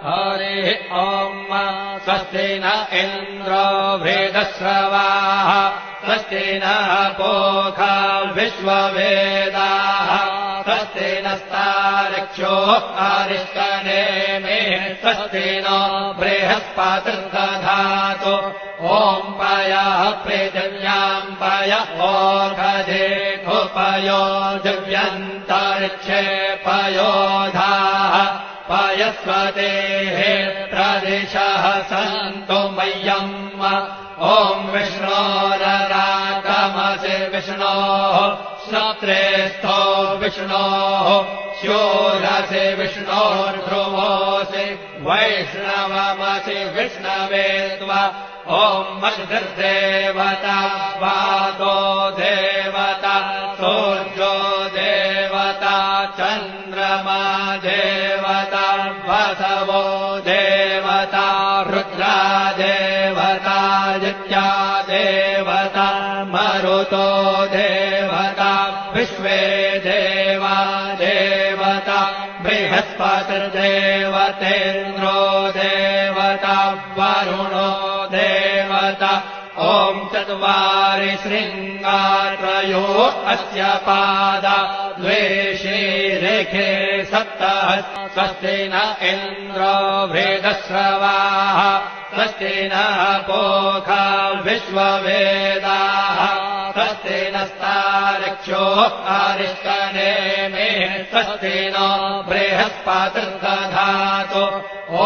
हरिः ॐ स्वस्ति न इन्द्रो वृद्धश्रवाः स्वस्ति नः पूषा विश्ववेदाः स्वस्ति नस्तार्क्ष्यो अरिष्टनेमिः स्वस्ति नो बृहस्पतिर्दधातु ॐ पयः पृथिव्यां पय ओषधेऽपयो दिव्यन्तरिक्षे पयोधाः पयस्वतेः प्रदिशः सन्तु मह्यम् ॐ विष्णोररागमसि विष्णोः श्रोत्रेस्थो विष्णोः शूरसि विष्णोर्ध्रुवोऽसि वैष्णवमसि विष्णवे त्वा ॐ मद्भिर्देवता वातो देवता सूर्यो देवता चन्द्रमा देवता वसवो देवता रुद्रा देवता नित्या देवता मरुतो देवता विश्वे देवा देवता बृहस्पतिर्देवतेन्द्रो देवता वरुणो देवता ॐ चत्वारि शृङ्गात्रयो अस्य पादा द्वे शीरेखे सप्तः स्वस्ति न इन्द्रो वृद्धश्रवाः स्वस्ति नः पूषा विश्ववेदाः स्वस्ति नस्तार्क्ष्यो अरिष्टनेमिः स्वस्ति नो बृहस्पतिर्दधातु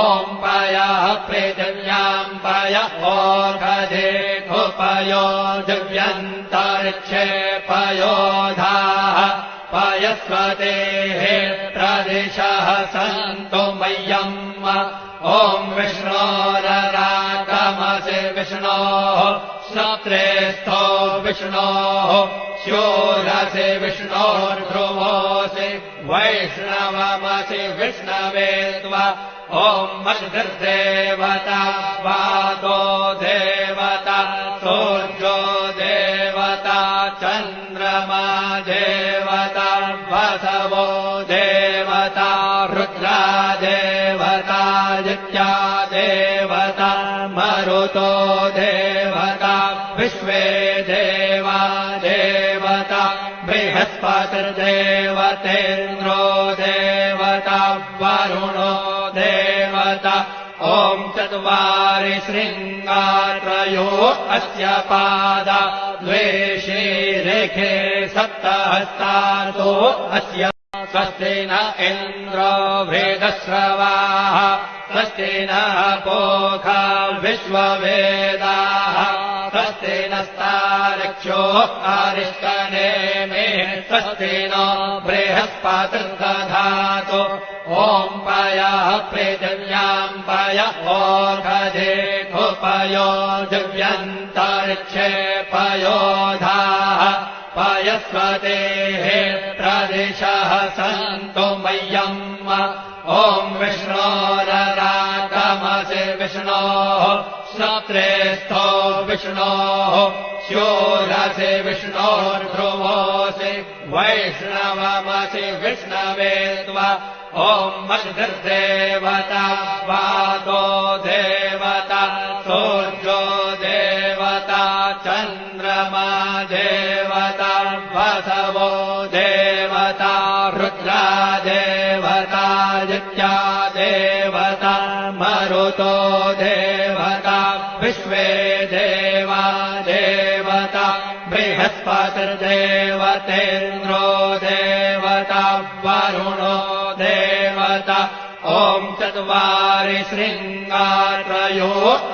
ॐ पयः पृथिव्यां पय ओषधेऽपयो दिव्यन्तरिक्षे पयोधाः पयस्वतेः प्रदिशः सन्तु मह्यम् ॐ विष्णोररागमसि विष्णोः श्रोत्रेस्थो विष्णोः शूरसि विष्णोर्ध्रुवोऽसि वैष्णवमसि विष्णवे त्वा ॐ मद्भिर्देवता वातो देवता सूर्यो देवता चन्द्रमा देवता वसवो देवता रुद्रा देवता नित्या देवता मरुतो देवता विश्वे देवा देवता बृहस्पतिर्देवतेन्द्रो देवता वरुणो देवता ॐ चत्वारि शृङ्गात्रयो अस्य पादा द्वे शीरेखे सप्तहस्तार्तो अस्य स्वस्ति न इन्द्रो वृद्धश्रवाः स्वस्ति नः पूषा विश्ववेदाः स्वस्ति नस्तार्क्ष्यो अरिष्टनेमिः स्वस्ति नो बृहस्पतिर्दधातु ॐ पयः पृथिव्यां पय ओषधेऽपयो दिव्यन्तरिक्षे पयोधाः पयस्वतेः प्रदिशः सन्तु मह्यम् ॐ विष्णोररागमसि विष्णोः श्रोत्रेस्थो विष्णोः शूरसि विष्णोर्ध्रुवोऽसि वैष्णवमसि विष्णवे त्वा ॐ मद्भिर्देवता वातो देवता सूर्यो देवता चन्द्रमा देवता वसवो देवता रुद्रा देवता नित्या देवता मरुतो देवता विश्वे देवा देवता बृहस्पतिर्देवतेन्द्रो देवता वरुणो देवता ॐ चत्वारि शृङ्गात्रयो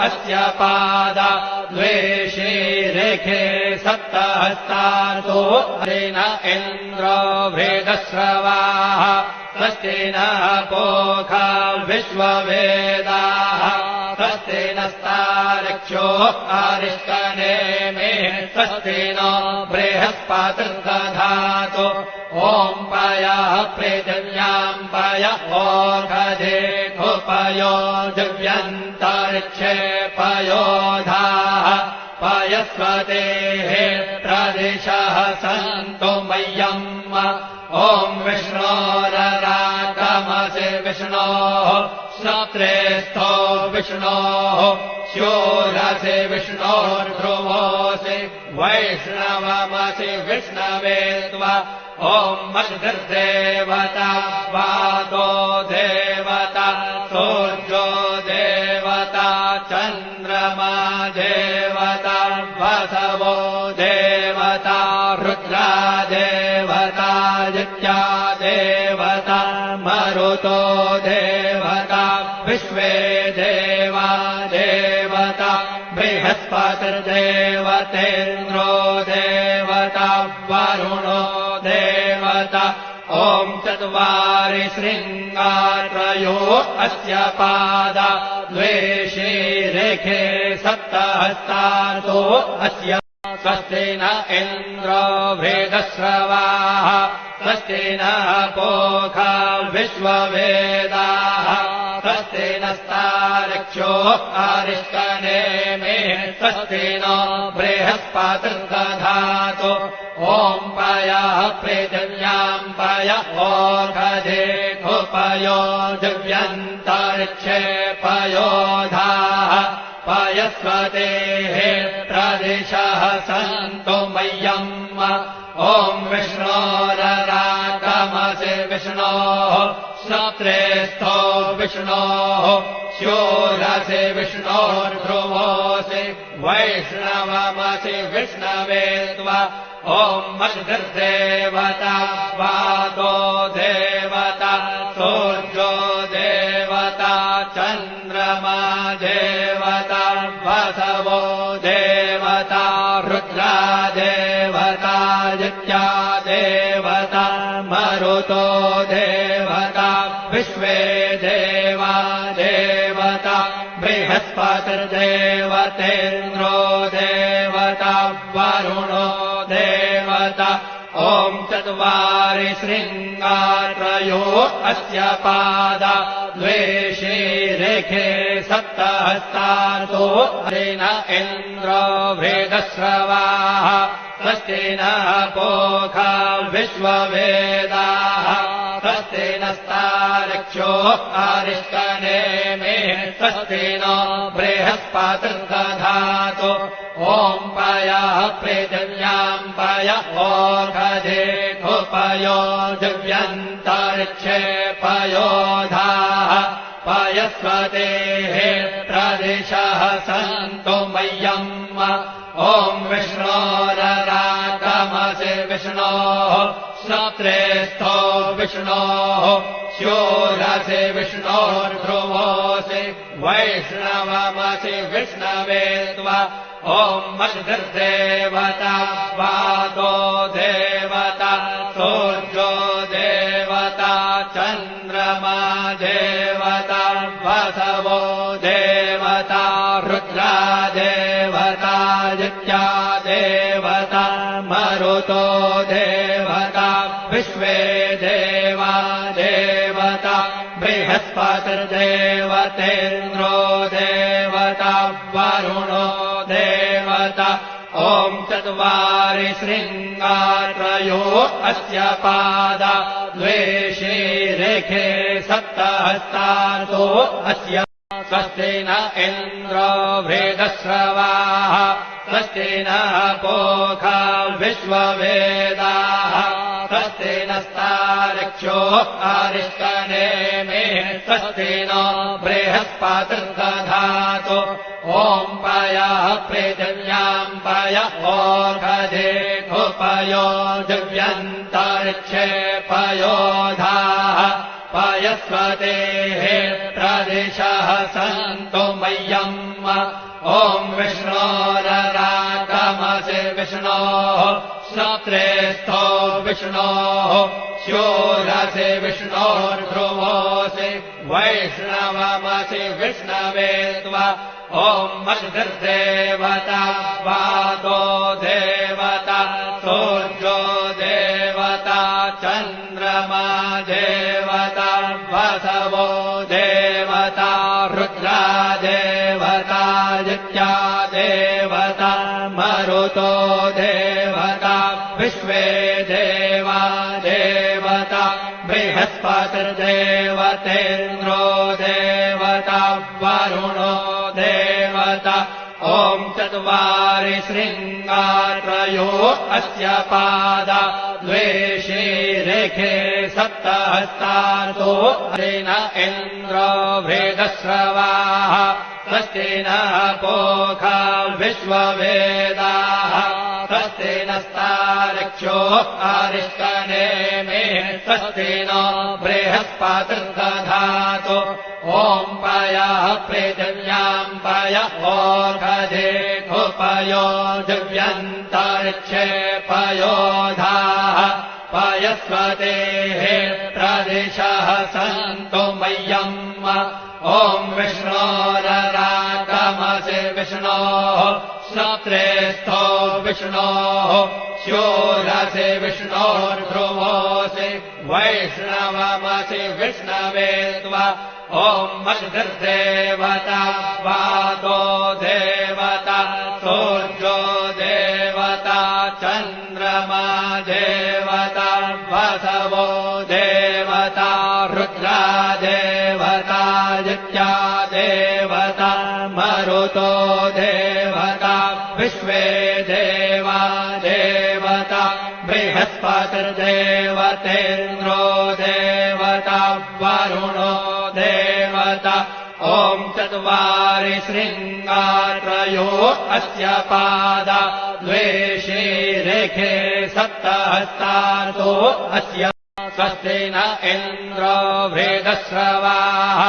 अस्य पादा द्वे शीरेखे सप्तहस्तार्तो न इन्द्रो वृद्धश्रवाः स्वस्ति नः पूषा विश्ववेदाः स्वस्ति नस्तार्क्ष्यो अरिष्टनेमिः स्वस्ति नो बृहस्पतिर्दधातु ॐ पयः पृथिव्यां पय ओषधेऽपयो दिव्यन्तरिक्षे पयोधाः पयस्वतेः प्रदिशः सन्तु मह्यम् ॐ विष्णोररागमसि विष्णोः विष्णोः श्रोत्रेस्थो विष्णोः शूरसि विष्णोर्ध्रुवोऽसि वैष्णवमसि विष्णवे त्वा ॐ मषिर्देवता वातो देवता सूर्यो देवता चन्द्रमा देवता वसवो देवता रुद्रा देवता यज्ञा देवता मरुतो देवता विश्वे देवा देवता बृहस्पतिर्देवतेन्द्रो देवता वरुणो देवता ॐ चत्वारि शृङ्गात्रयो अस्य पादा द्वे शीरेखे सप्तहस्तार्तो अस्य स्वस्ति न इन्द्रो वेदश्रवाः स्वस्ति नः पूषा विश्ववेदाः स्वस्ति नस्तार्क्ष्यो अरिष्टनेमिः स्वस्ति नो बृहस्पतिर्दधातु ॐ पयः पृथिव्याम् पय ओषधेऽधुपयो दिव्यन्तरिक्षे पयोधाः पयस्वतेः प्रदिशः सन्तु मह्यम् ॐ विष्णोररागमसि विष्णोः श्रोत्रेस्थो विष्णोः शूरसि विष्णोर्ध्रुवोऽसि वैष्णवमसि विष्णवे त्वा ॐ मषिर्देवता वातो देवता सूर्यो देवता चन्द्रमा देवता वसवो देवता रुद्रा देवता यज्ञा देवता मरुतो देवता विश्वे देवा देवता बृहस्पतिर्देवतेन्द्रो देवता वरुणो देवता ॐ चत्वारि शृङ्गात्रयो अस्य पादा द्वे शीरेखे सप्तहस्तार्तो न इन्द्रो वेदश्रवाः स्वस्ति नः पूषा विश्ववेदाः स्वस्ति नस्तार्क्ष्यो अरिष्टनेमिः स्वस्ति नो बृहस्पतिर्दधातु ॐ पयः पृथिव्याम् पय ओषधेऽधुपयो दिव्यन्तरिक्षे पयोधाः पयस्वतेः प्रदिशः सन्तु मह्यम् ॐ विष्णोररागमसि विष्णोः श्रोत्रेस्थो विष्णोः शूरसि विष्णोर्ध्रुवोऽसि वैष्णवमसि विष्णवे त्वा ॐ मषिर्देवता वातो देवता सूर्यो देवता चन्द्रमा देवता वसवो देवता रुद्रा देवता यज्ञा देवता मरुतो देवता विश्वे देवा देवता बृहस्पतिर्देवतेन्द्रो देवता वरुणो देवता ॐ चत्वारि शृङ्गात्रयो अस्य पादा द्वे शीरेखे सप्तहस्तार्तो अस्य स्वस्ति न इन्द्रो वेदश्रवाः स्वस्ति नः पूषा विश्ववेदाः स्वस्ति नस्तार्क्ष्यो अरिष्टनेमिः स्वस्ति नो बृहस्पतिर्दधातु ॐ पयः पृथिव्याम् पय ओषधेऽधुपयो दिव्यन्तरिक्षे पयोधाः पयस्वतेः प्रदिशः सन्तु मह्यम् ॐ विष्णोररागमसि विष्णोः श्रोत्रेस्थो विष्णोः शूरसि विष्णोर्ध्रुवोऽसि वैष्णवमसि विष्णवे त्वा ॐ मषिर्देवता वातो देवता सूर्यो देवता चन्द्रमा देवता वसवो देवता रुद्रा देवता यज्ञा देवता मरुतो देवता विश्वे देवा देवता बृहस्पतिर्देवतेन्द्रो बृहस्पतिर्देवतेन्द्रो देवता वरुणो देवता ॐ चत्वारि शृङ्गात्रयो अस्य पादा द्वे शीरेखे सप्तहस्तार्तो हरिण इन्द्रो वेदश्रवाः स्वस्ति नः पूषा विश्ववेदाः स्वस्ति नस्तार्क्ष्यो अरिष्टनेमिः स्वस्ति नो बृहस्पतिर्दधातु ॐ पयः पृथिव्यां पय ओषधेऽपयो दिव्यन्तरिक्षे पयोधाः पयस्वतेः प्रदिशः सन्तु मह्यम् ॐ विष्णोररागमसि विष्णोः श्रोत्रे स्थो विष्णोः शूरसि विष्णोर्ध्रुवोऽसि वैष्णवमसि विष्णवे त्वा ॐ मद्गर्देवता वातो देवता सूर्यो देवता चन्द्रमा देवता वसवो देवता रुद्रा देवता यज्ञा देवता मरुतो देवता विश्वे देवा देवता बृहस्पतिर्देवतेन्द्रो देवता वरुणो देवता ॐ चत्वारि शृङ्गात्रयो अस्य पादा द्वे शीरेखे सप्तहस्तार्तो अस्य स्वस्ति न इन्द्रो वेदश्रवाः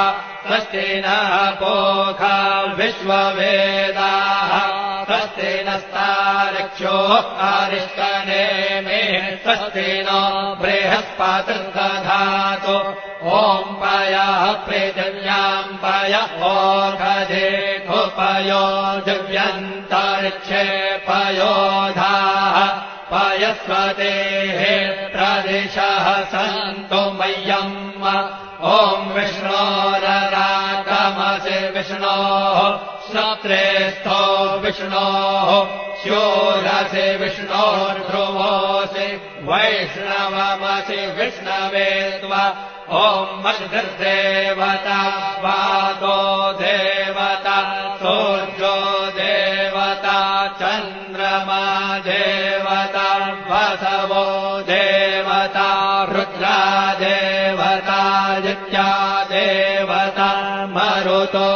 स्वस्ति नः पूषा विश्ववेदाः स्वस्ति नस्तार्क्ष्यो अरिष्टनेमिः स्वस्ति नो बृहस्पतिर्दधातु ॐ पयः पृथिव्यां पय ओषधेऽपयो दिव्यन्तरिक्षे पयोधाः पयस्वतेः प्रदिशः सन्तु मह्यम् ॐ विष्णोररागमसि विष्णोः श्रोत्रे स्थो विष्णोः शूरसि विष्णोर्ध्रुवोऽसि वैष्णवमसि विष्णवे त्वा ॐ मद्गर्देवता वातो देवता सूर्यो देवता चन्द्रमा देवता वसवो देवता रुद्रा देवता यज्ञा देवता मरुतो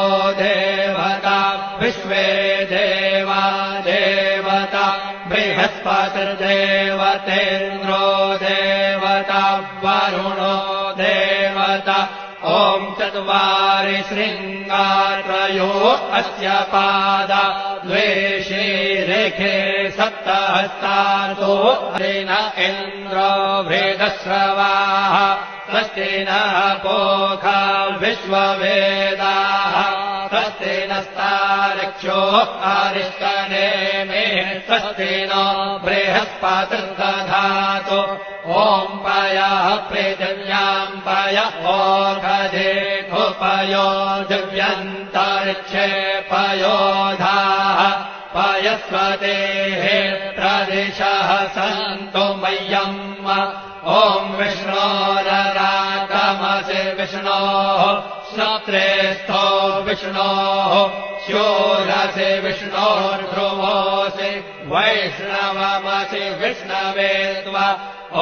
देवता विश्वे देवा देवता बृहस्पतिर्देवतेन्द्रो देवता वरुणो देवता ॐ चत्वारि शृङ्गात्रयो अस्य पादा द्वे शीरेखे सप्तहस्तार्तो हरिण इन्द्रो वेदश्रवाः स्वस्ति नः पूषा विश्ववेदाः स्वस्ति नस्तार्क्ष्यो अरिष्टनेमिः स्वस्ति नो बृहस्पतिर्दधातु ॐ पयः पृथिव्यां पय ओषधेऽपयो दिव्यन्तरिक्षे पयोधाः पयस्वतेः प्रदिशः सन्तु मह्यम् ॐ विष्णोररागमसि विष्णोः श्रोत्रे स्थो विष्णोः शूरसि विष्णोर्ध्रुवोऽसि वैष्णवमसि विष्णवे त्वा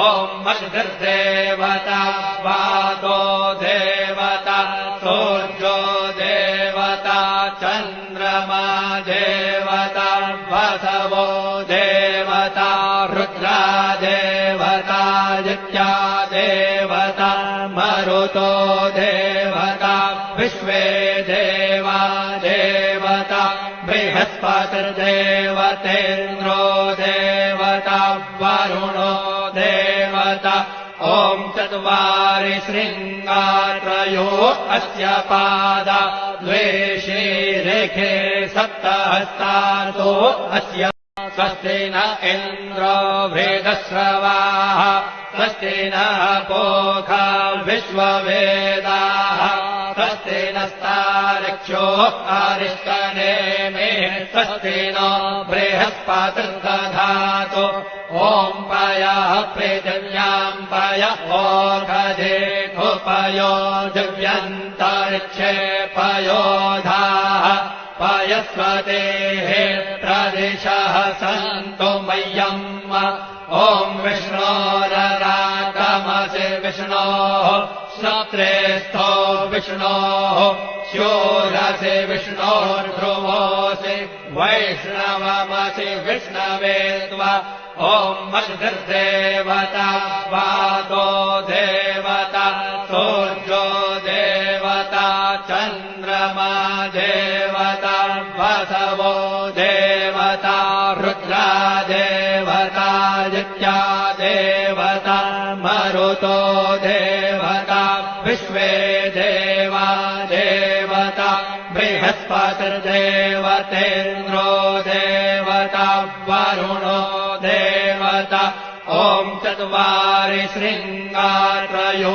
ॐ मद्गर्देवता वातो देवता सूर्यो देवता चन्द्रमा देवता वसवो देवता रुद्रा देवता यज्ञा देवता मरुतो देवता विश्वे देवा देवता बृहस्पतिर्देवतेन्द्रो देवता वरुणो देवता ॐ चत्वारि शृङ्गात्रयो अस्य पादा द्वे शीरेखे सप्तहस्तार्तो अस्य स्वस्ति न इन्द्रो वेदश्रवाः स्वस्ति नः पूषा विश्ववेदाः स्वस्ति नस्तारक्षो आरिष्कनेमे स्वस्ति नो बृहस्पतिर्दधातु ॐ पयः पृथिव्याम् पय ओषधेऽपयो दिव्यन्तरिक्षे पयोधाः पयस्वतेः प्रदिशः सन्तु मह्यम् ॐ विष्णोररागमसि विष्णोः श्रोत्रेस्थो विष्णोः शूरसि विष्णोर्ध्रुवोऽसि वैष्णवमसि विष्णवे त्वा ॐ मद्गर्देवता वातो देवता सूर्यो देवता चन्द्रमा देवता वसवो देवता रुद्रा देवता जित्या देवता मरुतो देवता विश्वे देवा देवता बृहस्पतिर्देवतेन्द्रो देवता वरुणो देवता ॐ चत्वारि शृङ्गात्रयो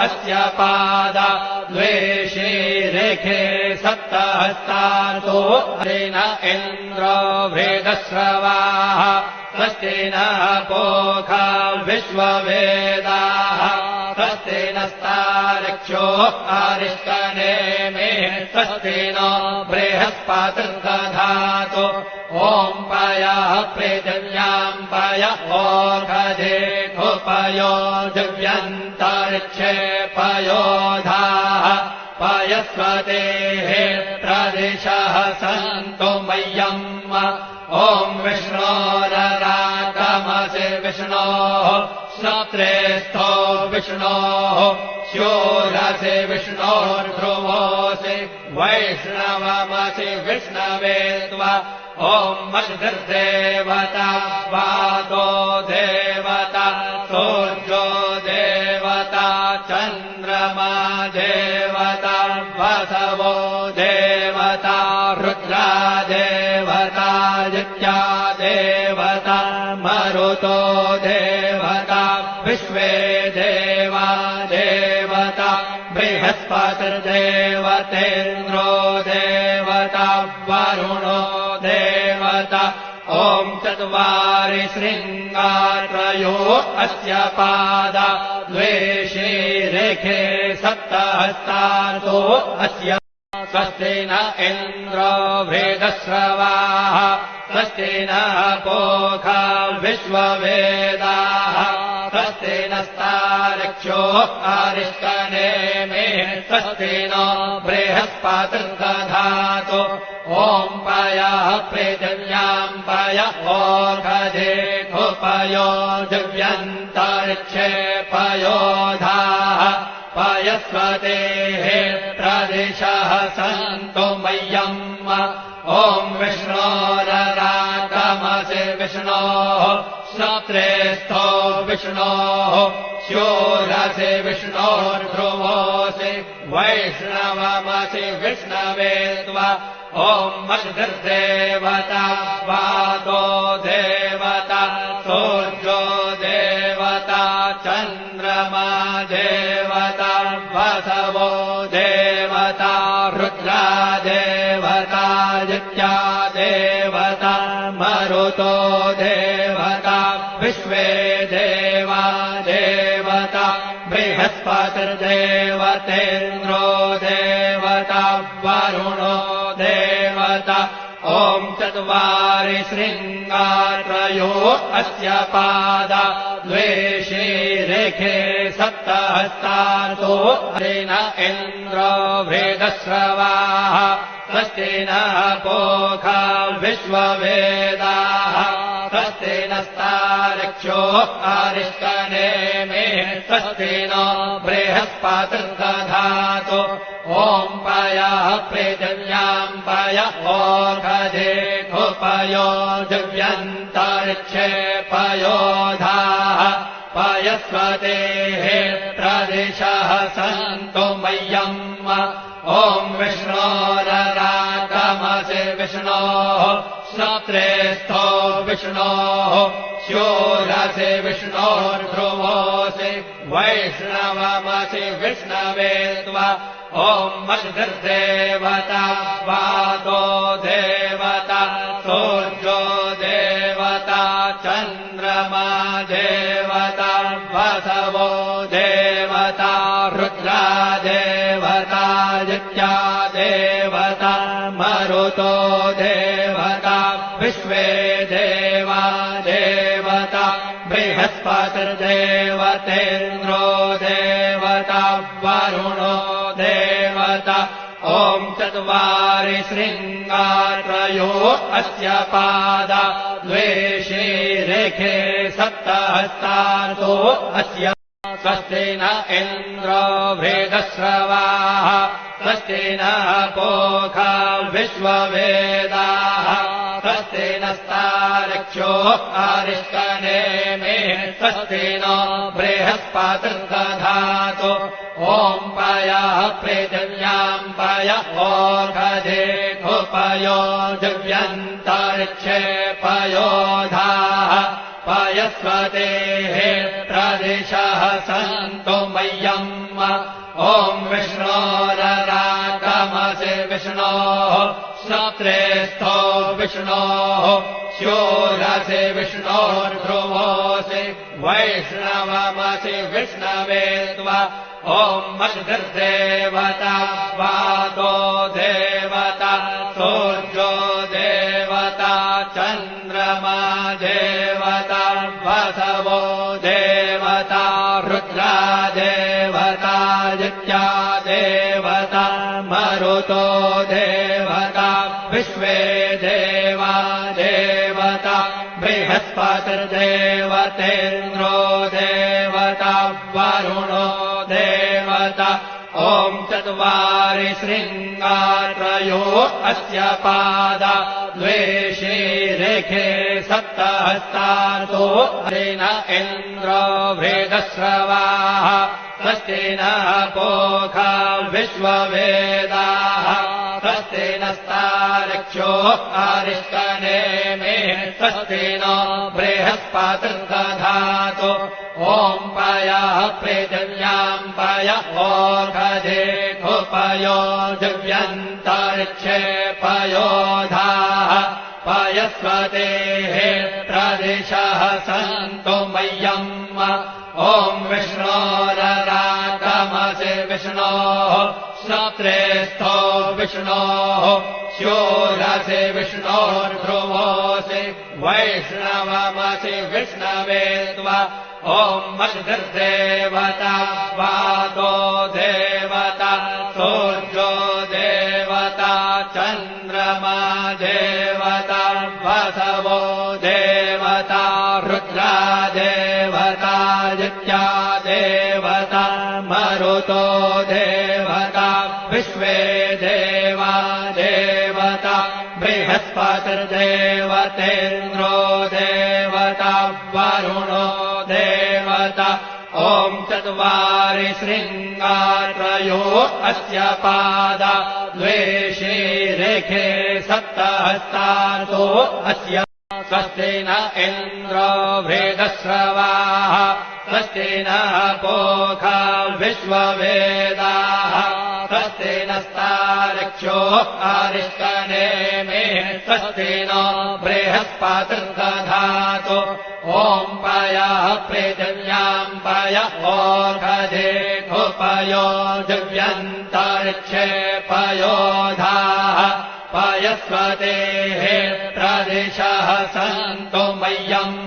अस्य पादा द्वे शीरेखे सप्तहस्तासो हरिण इन्द्रो वेदश्रवाः स्वस्ति नः पूषा विश्ववेदाः स्वस्ति नस्तारक्षो आरिष्कनेमे स्वस्ति नो बृहस्पतिर्दधातु ॐ पयः पृथिव्याम् पय ओषधेऽपयो दिव्यन्तरिक्षे पयोधाः पयस्वतेः प्रदिशः सन्तु मह्यम् ॐ विष्णोररागमसि विष्णोः श्रोत्रेस्थो विष्णोः शूरसि विष्णोर्ध्रुवोऽसि वैष्णवमसि विष्णवे त्वा ॐ मद्गर्देवता वातो देवता सूर्यो देवता चन्द्रमा देवता वसवो देवता रुद्रा देवता जित्या देवता मरुतो देवता विश्वे देवा देवता बृहस्पतिर्देवतेन्द्रो देवता वरुणो देवता ॐ चत्वारि शृङ्गात्रयो अस्य पादा द्वे शीरेखे सप्तहस्तासो अस्य स्वस्ति न इन्द्रो वेदश्रवाः स्वस्ति नः पूषा विश्ववेदाः स्वस्ति नस्तारक्षो आरिष्कनेमे स्वस्ति नो बृहस्पतिर्दधातु ॐ पयः पृथिव्याम् पय ओषधेऽपयो दिव्यन्तरिक्षे पयोधाः पयस्वतेः प्रदिशः सन्तु मह्यम् ॐ विष्णोररागमसि विष्णोः श्रोत्रेस्थो विष्णोः शूरसि विष्णोर्ध्रुवोऽसि वैष्णवमसि विष्णवे त्वा ॐ मद्गर्देवता वातो देवता सूर्यो देवता चन्द्रमा देवता वसवो देवता रुद्रा देवता जित्या देवता मरुतो देवता विश्वे देवा देवता बृहस्पतिर्देवतेन्द्रो देवता वरुणो देवता ॐ चत्वारि शृङ्गात्रयो अस्य पादा द्वे शीरेखे सप्तहस्तासो हरिण इन्द्रो वेदश्रवाः स्वस्ति नः पूषा विश्ववेदाः स्वस्ति नस्तारक्षो आरिष्कनेमे स्वस्ति नो बृहस्पतिर्दधातु ॐ पयः पृथिव्याम् पय ओषधेऽपयो दिव्यन्तरिक्षे पयोधाः पयस्वतेः प्रदिशः सन्तु मह्यम् ॐ विष्णोररागमसि विष्णोः श्रोत्रेस्थो विष्णोः शूरसि विष्णोर्ध्रुवोऽसि वैष्णवमसि विष्णवे त्वा ॐ मद्भिर्देवता वातो देवता सूर्यो देवता चन्द्रमा देवता वसवो देवता रुद्रा देवता यज्ञा देवता मरुतो देवता विश्वे देवा देवता बृहस्पतिर्देवतेन्द्रो देवता वरुणो देवता ॐ चत्वारि शृङ्गात्रयो अस्य पादा द्वे शीरेखे सप्तहस्तार्तो अस्य स्वस्ति न इन्द्रो वृद्धश्रवाः स्वस्ति नः पूषा विश्ववेदाः स्वस्ति नस्तार्क्ष्यो अरिष्टनेमिः स्वस्ति नो बृहस्पतिर्दधातु ॐ पयः पृथिव्यां पय ओषधेऽपयो दिव्यन्तरिक्षे पयोधाः पयस्वतेः प्रदिशः सन्तु मह्यम् ॐ विष्णोररागमसि विष्णोः श्रोत्रेस्थो विष्णोः शूरसि विष्णोर्ध्रुवोऽसि वैष्णवमसि विष्णवे त्वा ॐ मद्भिर्देवता वातो देवता सूर्यो देवता चन्द्रमा देवता वसवो देवता रुद्रा देवता यज्ञा देवता मरुतो देवता विश्वे देवा देवता बृहस्पतिर्देवतेन्द्रो देवता वरुणो देवता ॐ चत्वारि शृङ्गात्रयो अस्य पादा द्वे शीरेखे सप्तहस्तार्तो न इन्द्रो वृद्धश्रवाः स्वस्ति नः पूषा विश्ववेदाः स्वस्ति नस्तार्क्ष्यो अरिष्टनेमिः स्वस्ति नो बृहस्पतिर्दधातु ॐ पयः पृथिव्यां पय ओषधेऽपयो दिव्यन्तरिक्षे पयोधाः पयस्वतेः प्रदिशः सन्तु मह्यम् ॐ विष्णोररागमसि विष्णोः श्रोत्रेस्थो विष्णोः शूरसि विष्णोर्ध्रुवोऽसि वैष्णवमसि विष्णवे त्वा ॐ मद्भिर्देवता वातो देवता सूर्यो देवता चन्द्रमा देवता वसवो देवता रुद्रा देवता यज्ञा देवता मरुतो देवता विश्वे देवा देवता बृहस्पतिर्देवतेन्द्रो देवता वरुणो देवता ॐ चत्वारि शृङ्गात्रयो अस्य पादा द्वे शीरेखे सप्तहस्तार्तो अस्य स्वस्ति न इन्द्रो वृद्धश्रवाः स्वस्ति नः पूषा विश्ववेदाः स्वस्ति नस्तार्क्ष्यो अरिष्टनेमिः स्वस्ति नो बृहस्पतिर्दधातु ॐ पयः पृथिव्यां पय ओषधेऽपयो दिव्यन्तरिक्षे पयोधाः पयस्वतेः प्रदिशः सन्तु मह्यम्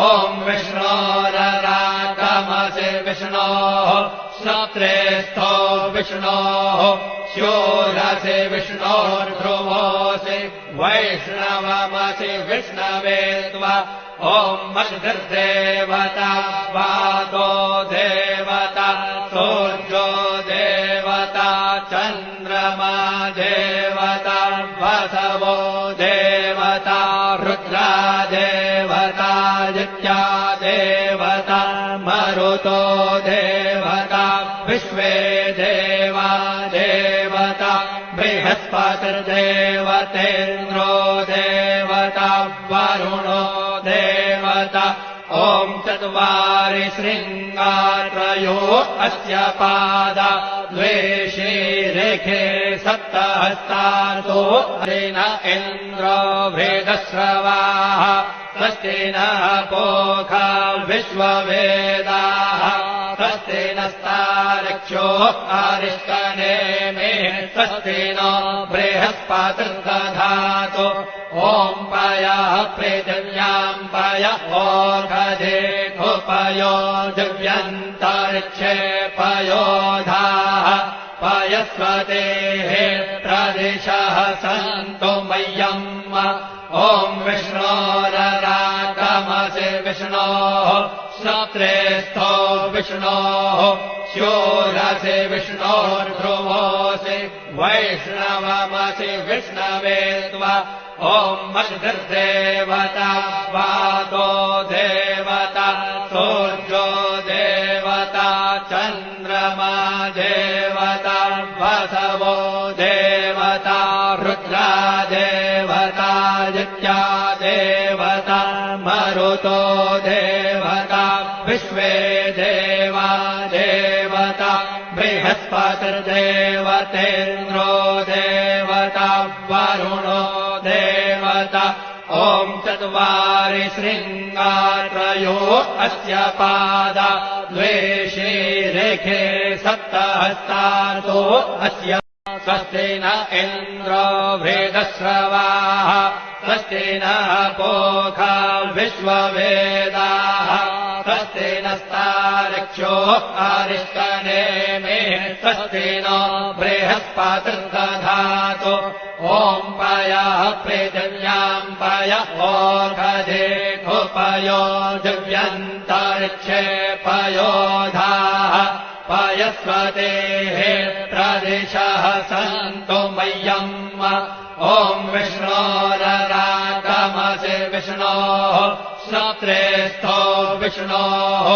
ॐ विष्णोररागमसि विष्णोः श्रोत्रेस्थो विष्णोः शूरसि विष्णोर्ध्रुवोऽसि वैष्णवमसि विष्णवे त्वा ॐ मद्भिर्देवता वातो देवता सूर्यो देवता चन्द्रमा देवता वसवो देवता रुद्रा देवता यज्ञा देवता मरुतो देवता विश्वे देवा देवता बृहस्पतिर्देवतेन्द्रो देवता वरुणो देवता ॐ चत्वारि शृङ्गात्रयो अस्य पादा द्वे शीरेखे सप्तहस्तार्तो तेन इन्द्रो वेदश्रवाः स्वस्ति नः पूषा विश्ववेदाः स्वस्ति नस्तार्क्ष्यो अरिष्टनेमिः स्वस्ति नो बृहस्पतिर्दधातु ॐ पयः पृथिव्याम् पय ओषधेऽपयो दिव्यन्तरिक्षे पयोधाः पयस्वतेः प्रदिशः सन्तु मह्यम् ॐ विष्णोररागमसि विष्णोः श्रोत्रेस्थो विष्णोः शूरसि विष्णोर्ध्रुवोऽसि वैष्णवमसि विष्णवे त्वा ॐ मद्गर्देवता वातो देवता सूर्यो देवता चन्द्रमा देवता वसवो देवता रुद्रा देवता नित्या देवता मरुतो देवता विश्वे देवा देवता बृहस्पतिर्देवतेन्द्रो देवता वरुणो देवता ॐ चत्वारि शृङ्गात्रयो अस्य पादा द्वे शीरेखे सप्तहस्तार्तो अस्य स्वस्ति न इन्द्रो वेदश्रवाः स्वस्ति नः पूषा विश्ववेदाः स्वस्ति नस्तार्क्ष्यो अरिष्टनेमिः स्वस्ति नो बृहस्पतिर्दधातु ॐ पयः पृथिव्याम् पय ओषधेऽपयो दिव्यन्तरिक्षे पयोधाः पयस्वतेः प्रदिशः सन्तु मह्यम् ॐ विष्णोररागमसि विष्णोः श्रोत्रेस्थो विष्णोः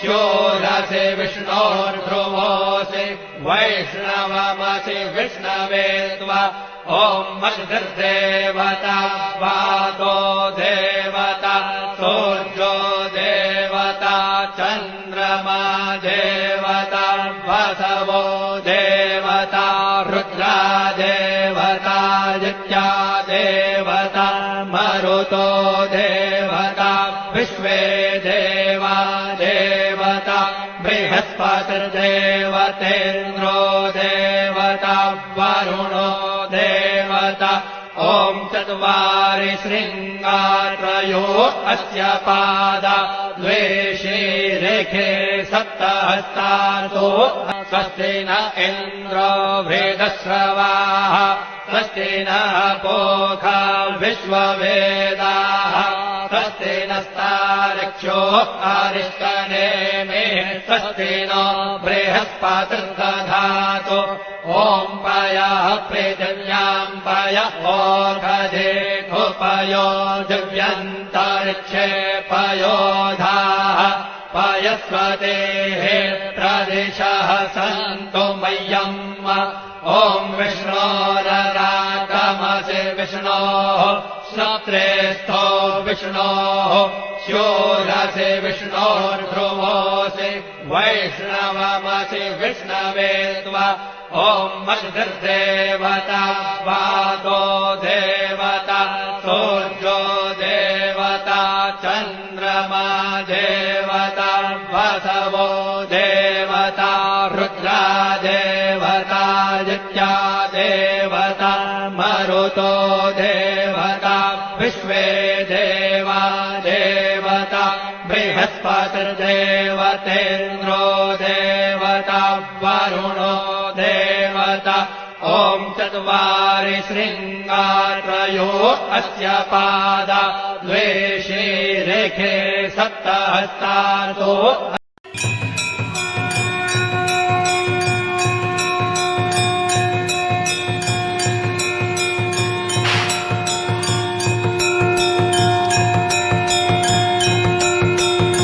शूरसि विष्णोर्ध्रुवोऽसि वैष्णवमसि विष्णवे त्वा ॐ मद्गर्देवता वातो देवता सूर्यो देवता चन्द्रमा देवता वसवो देवता रुद्रा देवता नित्या देवता मरुतो देवता विश्वे देवा देवता बृहस्पतिर्देवतेन्द्रो देवता वरुणो देवता ॐ चत्वारि शृङ्गात्रयो अस्य पादा द्वे शीरेखे सप्तहस्तार्तो स्वस्ति न इन्द्रो वेदश्रवाः स्वस्ति नः पूषा विश्ववेदाः स्वस्ति नस्तार्क्ष्यो अरिष्टनेमिः स्वस्ति नो बृहस्पतिर्दधातु ॐ पयः पृथिव्याम् पय ओषधेऽपयो दिव्यन्तरिक्षे पयोधाः पयस्वतेः प्रदिशः सन्तु मह्यम् ॐ विष्णोररागमसि विष्णोः श्रोत्रेस्थो विष्णोः शूरसि विष्णोर्ध्रुवोऽसि वैष्णवमसि विष्णवे त्वा ॐ मद्गर्देवता वातो देवता सूर्यो देवता चन्द्रमा देवता वसवो देवता रुद्रा देवता नित्या देवता मरुतो देवता विश्वे देवा देवता बृहस्पतिर्देवतेन्द्रो देवता वरुणो देवता ॐ चत्वारि शृङ्गात्रयो अस्य पादा द्वे शीरेखे सप्तहस्तार्तो